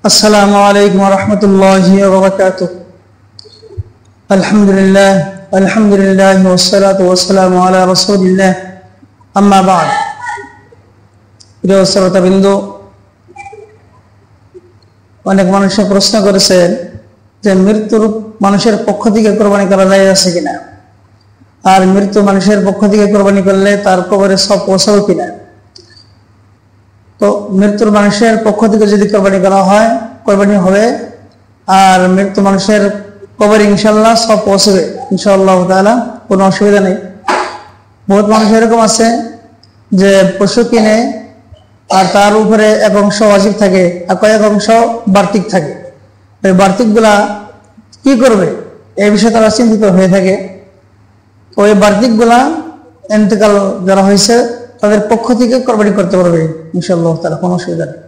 السلام عليكم ورحمة الله وبركاته. الحمد لله والصلاة والسلام على رسول الله. أما بعد. প্রিয় শ্রোতাবৃন্দ, অনেক মানুষ প্রশ্ন করেছেন যে মৃত্যুর মানুষের পক্ষ থেকে কোরবানি করা যায় আছে কিনা, আর মৃত্যু মানুষের পক্ষ থেকে কোরবানি করলে তার কবরে সব পৌঁছাবে কিনা। তো মৃত্যুর মানুষের পক্ষ থেকে যদি কোরবানি করা হয়, কোরবানি হবে, আর মৃত্যু মানুষের কবরে ইনশাল্লাহ সব পৌঁছবে ইনশাআল্লাহ তাআলা, কোনো অসুবিধা নেই। বহুত মানুষ এরকম আছে যে পশু কিনে আর তার উপরে এক অংশ ওয়াজিব থাকে আর কয়েক অংশ বার্তিক থাকে। এই বার্তিক গুলা কি করবে এই বিষয়ে তারা চিন্তিত হয়ে থাকে। তো এই বার্তিক গুলা ইন্তেকাল যারা হয়েছে তাদের পক্ষ থেকে কোরবানি করতে পারবে ইনশাআল্লাহ তাআলা, কোনো অসুবিধা নেই।